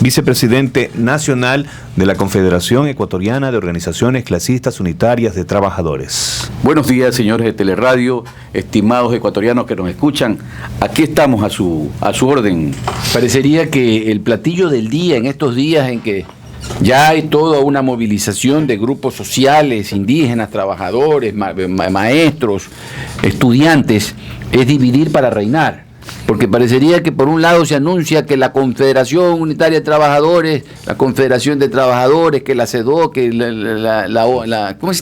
vicepresidente nacional de la Confederación Ecuatoriana de Organizaciones Clasistas Unitarias de Trabajadores. Buenos días, señores de Teleradio, estimados ecuatorianos que nos escuchan. Aquí estamos a su orden. Parecería que el platillo del día en estos días en que ya hay toda una movilización de grupos sociales, indígenas, trabajadores, maestros, estudiantes, es dividir para reinar. Porque parecería que por un lado se anuncia que la Confederación Unitaria de Trabajadores, la Confederación de Trabajadores, que la CEDO, que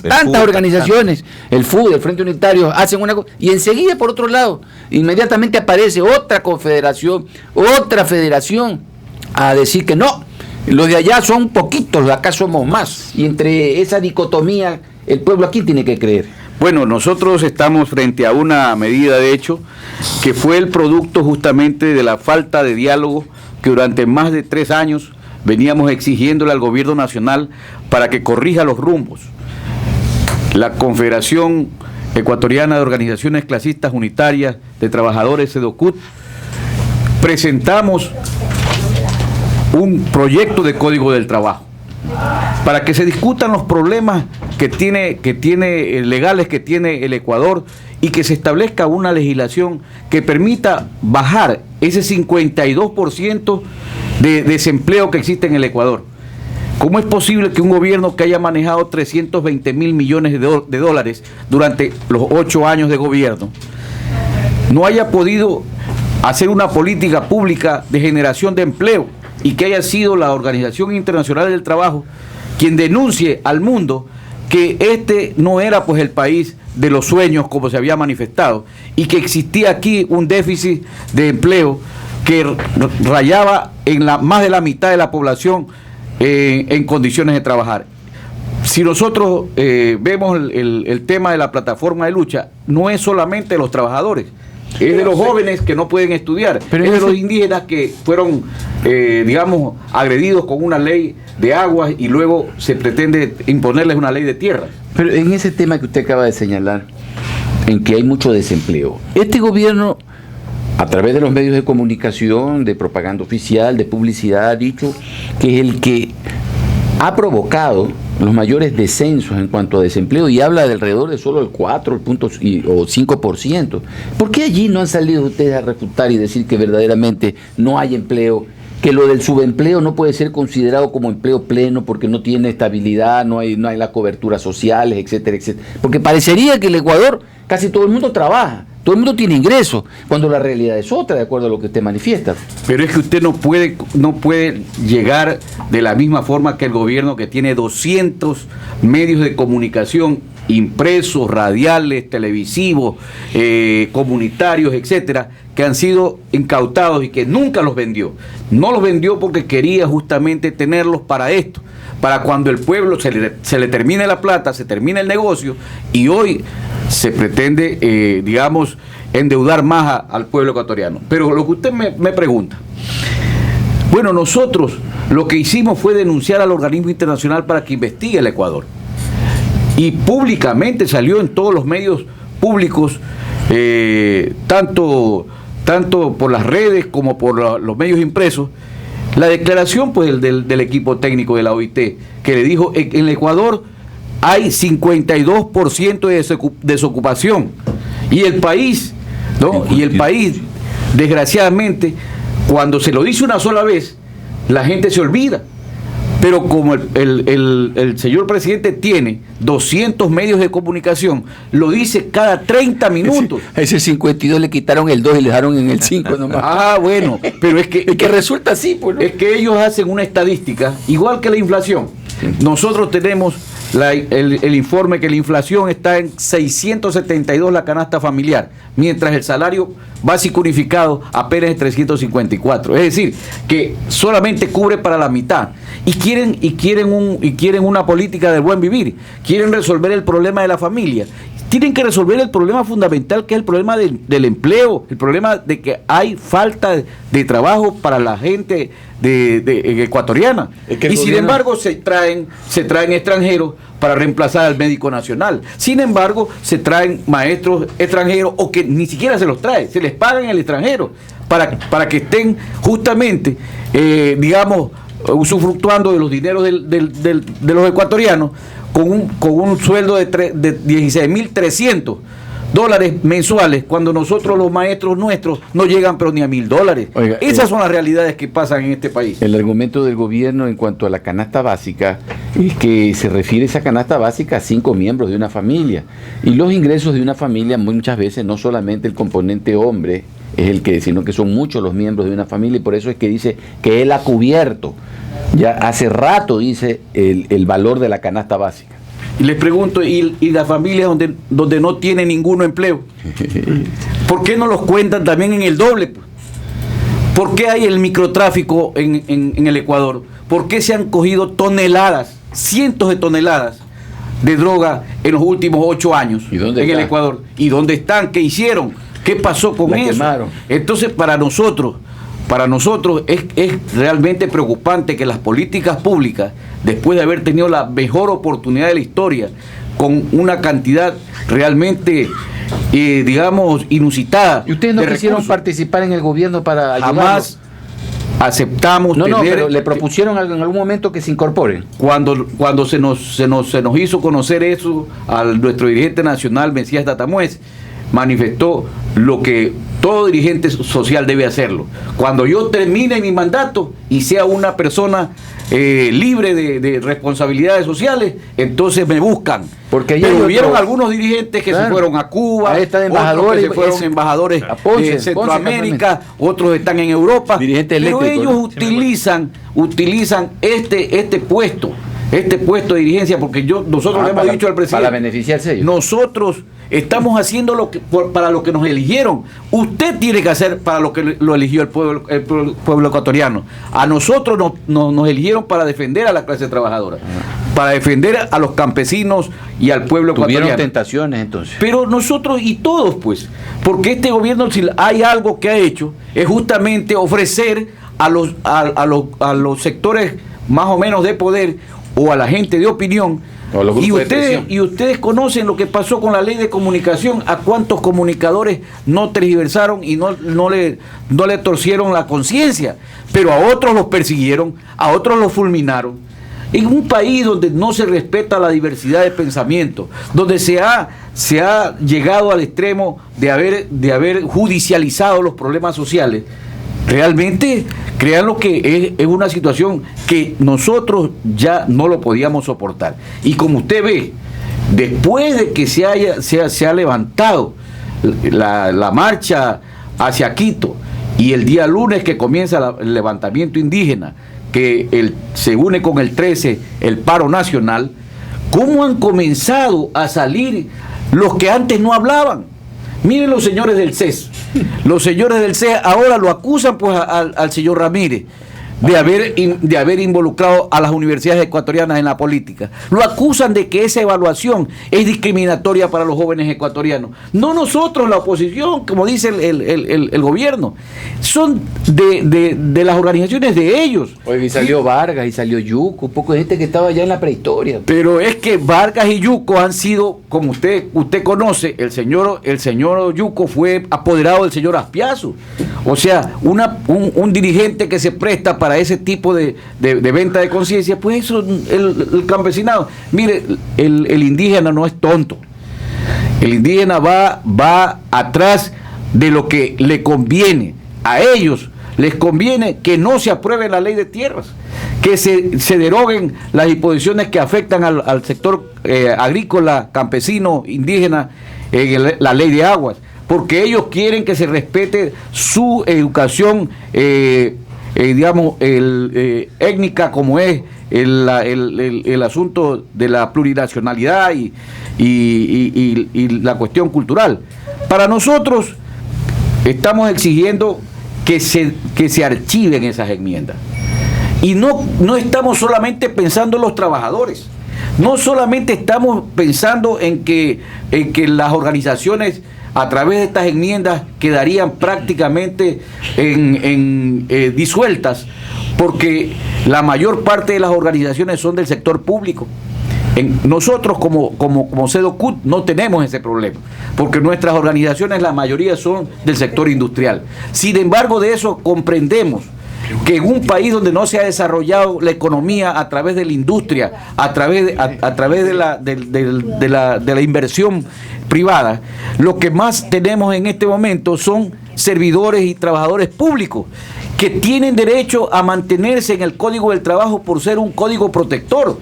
tantas organizaciones, el FUD, el Frente Unitario, hacen una cosa, y enseguida por otro lado, inmediatamente aparece otra confederación, otra federación, a decir que no, los de allá son poquitos, acá somos más, y entre esa dicotomía, el pueblo aquí tiene que creer. Bueno, nosotros estamos frente a una medida, de hecho, que fue el producto justamente de la falta de diálogo que durante más de 3 años veníamos exigiéndole al gobierno nacional para que corrija los rumbos. La Confederación Ecuatoriana de Organizaciones Clasistas Unitarias de Trabajadores, CEDOCUT, presentamos un proyecto de Código del Trabajo para que se discutan los problemas que tiene legales que tiene el Ecuador y que se establezca una legislación que permita bajar ese 52% de desempleo que existe en el Ecuador. ¿Cómo es posible que un gobierno que haya manejado 320.000 millones de dólares durante los 8 años de gobierno no haya podido hacer una política pública de generación de empleo y que haya sido la Organización Internacional del Trabajo quien denuncie al mundo que este no era pues el país de los sueños como se había manifestado y que existía aquí un déficit de empleo que rayaba en más de la mitad de la población en condiciones de trabajar? Si nosotros vemos el tema de la plataforma de lucha, no es solamente de los trabajadores, es de los jóvenes que no pueden estudiar, pero es de los indígenas que fueron, agredidos con una ley de aguas y luego se pretende imponerles una ley de tierra. Pero en ese tema que usted acaba de señalar, en que hay mucho desempleo, este gobierno, a través de los medios de comunicación, de propaganda oficial, de publicidad, ha dicho que es el que ha provocado los mayores descensos en cuanto a desempleo y habla de alrededor de solo el 4 o 5%. ¿Por qué allí no han salido ustedes a refutar y decir que verdaderamente no hay empleo, que lo del subempleo no puede ser considerado como empleo pleno porque no tiene estabilidad, no hay las coberturas sociales, etcétera, etcétera? Porque parecería que el Ecuador casi todo el mundo trabaja, todo el mundo tiene ingresos, cuando la realidad es otra, de acuerdo a lo que usted manifiesta. Pero es que usted no puede llegar de la misma forma que el gobierno, que tiene 200 medios de comunicación impresos, radiales, televisivos, comunitarios, etcétera, que han sido incautados y que nunca los vendió. No los vendió porque quería justamente tenerlos para esto, para cuando el pueblo se le termine la plata, se termine el negocio, y hoy se pretende, endeudar más al pueblo ecuatoriano. Pero lo que usted me pregunta, bueno, nosotros lo que hicimos fue denunciar al organismo internacional para que investigue el Ecuador. Y públicamente salió en todos los medios públicos, tanto por las redes como por los medios impresos, la declaración pues del equipo técnico de la OIT, que le dijo en el Ecuador hay 52% de desocupación. Y el país, ¿no? Y el país, desgraciadamente, cuando se lo dice una sola vez, la gente se olvida. Pero como el señor presidente tiene 200 medios de comunicación, lo dice cada 30 minutos. Ese 52 le quitaron el 2 y le dejaron en el 5 nomás. Ah, bueno, pero es que resulta así, pues, ¿no? Es que ellos hacen una estadística, igual que la inflación. Nosotros tenemos el informe que la inflación está en 672 la canasta familiar, mientras el salario básico unificado apenas es 354. Es decir, que solamente cubre para la mitad. Y quieren una política del buen vivir. Quieren resolver el problema de la familia. Tienen que resolver el problema fundamental, que es el problema del empleo, el problema de que hay falta de trabajo para la gente ecuatoriana. Y sin embargo se traen extranjeros para reemplazar al médico nacional. Sin embargo, se traen maestros extranjeros, o que ni siquiera se los trae, se les paga en el extranjero para que estén justamente, usufructuando de los dineros de los ecuatorianos con un sueldo de $16.300 mensuales, cuando nosotros, los maestros nuestros, no llegan pero ni a $1.000. Oiga, esas son las realidades que pasan en este país. El argumento del gobierno en cuanto a la canasta básica es que se refiere esa canasta básica a 5 miembros de una familia, y los ingresos de una familia muchas veces no solamente el componente hombre es el que, sino que son muchos los miembros de una familia, y por eso es que dice que él ha cubierto ya hace rato, dice, el valor de la canasta básica. Y les pregunto, ¿y las familias donde no tiene ninguno empleo? ¿Por qué no los cuentan también en el doble? ¿Por qué hay el microtráfico en el Ecuador? ¿Por qué se han cogido toneladas, cientos de toneladas de droga en los últimos 8 años en el Ecuador? ¿Y dónde están? ¿Qué hicieron? ¿Qué pasó con eso? Quemaron. Entonces, para nosotros es realmente preocupante que las políticas públicas, después de haber tenido la mejor oportunidad de la historia, con una cantidad realmente, digamos, inusitada. ¿Y ustedes no quisieron participar en el gobierno para ayudarlos? Jamás aceptamos No, pero le propusieron en algún momento que se incorporen. Cuando se nos hizo conocer eso, a nuestro dirigente nacional, Mesías Tatamuez, manifestó lo que todo dirigente social debe hacerlo. Cuando yo termine mi mandato y sea una persona libre de responsabilidades sociales, entonces me buscan. Porque pero hubieron algunos dirigentes que se fueron a Cuba, otros que se fueron embajadores de Centroamérica, otros están en Europa, pero ellos utilizan este puesto de dirigencia, porque nosotros le hemos dicho al presidente, para beneficiarse ellos. Nosotros estamos haciendo para lo que nos eligieron. Usted tiene que hacer para lo que lo eligió el pueblo ecuatoriano. A nosotros nos eligieron para defender a la clase trabajadora, para defender a los campesinos y al pueblo ecuatoriano. Tuvieron tentaciones entonces. Pero nosotros y todos, pues, porque este gobierno, si hay algo que ha hecho, es justamente ofrecer a los sectores más o menos de poder, o a la gente de opinión. Y ustedes conocen lo que pasó con la ley de comunicación, a cuántos comunicadores no tergiversaron y no le torcieron la conciencia, pero a otros los persiguieron, a otros los fulminaron. En un país donde no se respeta la diversidad de pensamiento, donde se ha llegado al extremo de haber judicializado los problemas sociales, realmente, créanlo que es una situación que nosotros ya no lo podíamos soportar. Y como usted ve, después de que se ha levantado la marcha hacia Quito, y el día lunes que comienza el levantamiento indígena, que se une con el 13, el paro nacional, ¿cómo han comenzado a salir los que antes no hablaban? Miren los señores del CES. Los señores del CES ahora lo acusan pues al señor Ramírez de haber involucrado a las universidades ecuatorianas en la política. Lo acusan de que esa evaluación es discriminatoria para los jóvenes ecuatorianos. No nosotros, la oposición, como dice el gobierno. Son de las organizaciones de ellos. Oye, y salió Vargas y salió Yuco, un poco de gente que estaba ya en la prehistoria. Pero es que Vargas y Yuco han sido, como usted conoce, el señor Yuco fue apoderado del señor Aspiazu. O sea, un dirigente que se presta para ese tipo de venta de conciencia, pues eso, el campesinado. Mire, el indígena no es tonto. El indígena va atrás de lo que le conviene. A ellos les conviene que no se apruebe la ley de tierras, que se deroguen las disposiciones que afectan al sector agrícola, campesino, indígena, la ley de aguas, porque ellos quieren que se respete su educación digamos, étnica, como es el asunto de la plurinacionalidad y la cuestión cultural. Para nosotros estamos exigiendo que se archiven esas enmiendas. Y no estamos solamente pensando en los trabajadores, no solamente estamos pensando en que las organizaciones a través de estas enmiendas quedarían prácticamente disueltas, porque la mayor parte de las organizaciones son del sector público. Nosotros como CEDOCUT no tenemos ese problema, porque nuestras organizaciones, la mayoría son del sector industrial. Sin embargo, de eso comprendemos que en un país donde no se ha desarrollado la economía a través de la industria, a través de la inversión privada, lo que más tenemos en este momento son servidores y trabajadores públicos que tienen derecho a mantenerse en el Código del Trabajo por ser un código protector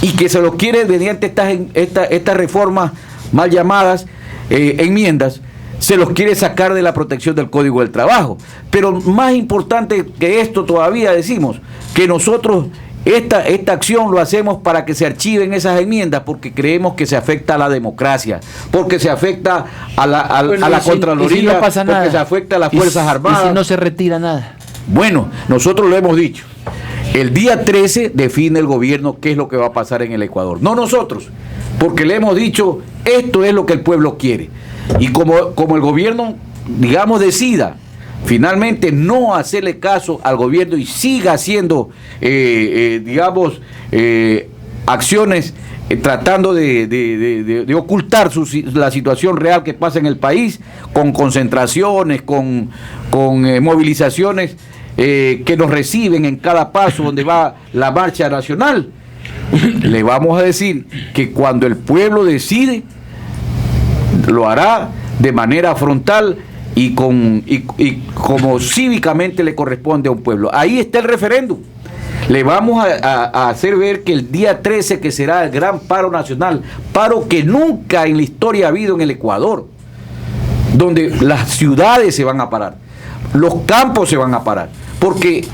y que se lo quiere mediante estas reformas mal llamadas enmiendas, se los quiere sacar de la protección del Código del Trabajo. Pero más importante que esto todavía decimos que nosotros esta acción lo hacemos para que se archiven esas enmiendas porque creemos que se afecta a la democracia, porque se afecta a la Contraloría, no pasa porque nada. se afecta a las Fuerzas Armadas. ¿Y si no se retira nada? Bueno, nosotros lo hemos dicho. El día 13 define el gobierno qué es lo que va a pasar en el Ecuador. No nosotros, porque le hemos dicho, esto es lo que el pueblo quiere. Y como el gobierno, digamos, decida finalmente no hacerle caso al gobierno y siga haciendo, acciones tratando de ocultar la situación real que pasa en el país, con concentraciones, con movilizaciones que nos reciben en cada paso donde va la marcha nacional, le vamos a decir que cuando el pueblo decide, lo hará de manera frontal y como cívicamente le corresponde a un pueblo. Ahí está el referéndum. Le vamos a hacer ver que el día 13, que será el gran paro nacional, paro que nunca en la historia ha habido en el Ecuador, donde las ciudades se van a parar, los campos se van a parar, porque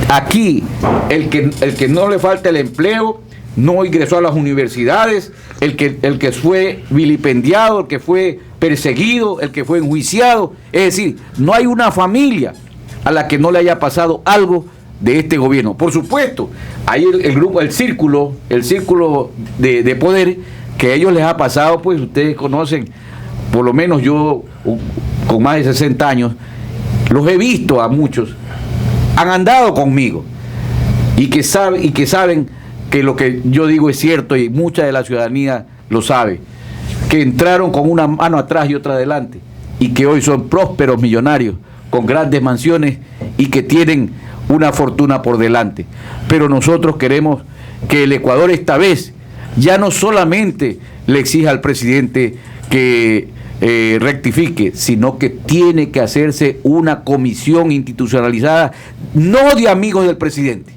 aquí el que no le falta el empleo no ingresó a las universidades, el que fue vilipendiado, el que fue perseguido, el que fue enjuiciado, es decir, no hay una familia a la que no le haya pasado algo de este gobierno. Por supuesto, hay el grupo, el círculo de poder que a ellos les ha pasado, pues ustedes conocen, por lo menos yo con más de 60 años, los he visto a muchos, han andado conmigo y que saben que lo que yo digo es cierto y mucha de la ciudadanía lo sabe, que entraron con una mano atrás y otra adelante y que hoy son prósperos millonarios con grandes mansiones y que tienen una fortuna por delante. Pero nosotros queremos que el Ecuador esta vez ya no solamente le exija al presidente que rectifique, sino que tiene que hacerse una comisión institucionalizada, no de amigos del presidente,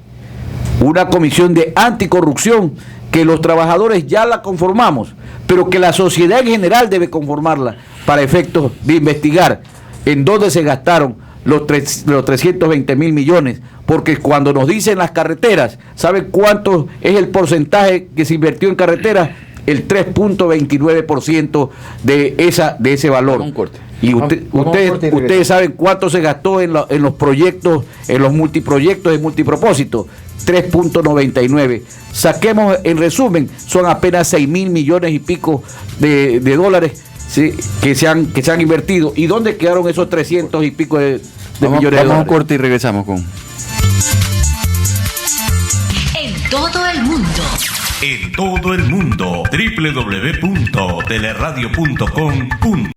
una comisión de anticorrupción que los trabajadores ya la conformamos, pero que la sociedad en general debe conformarla para efectos de investigar en dónde se gastaron los 320 mil millones, porque cuando nos dicen las carreteras, ¿saben cuánto es el porcentaje que se invirtió en carreteras? El 3.29% de ese valor. Y ustedes saben cuánto se gastó en los proyectos, en los multiproyectos de multipropósito. 3.99. Saquemos, en resumen, son apenas 6 mil millones y pico de dólares, ¿sí?, que se han invertido. ¿Y dónde quedaron esos 300 y pico de millones de dólares? Vamos a un corte y regresamos con... En todo el mundo. En todo el mundo. www.teleradio.com.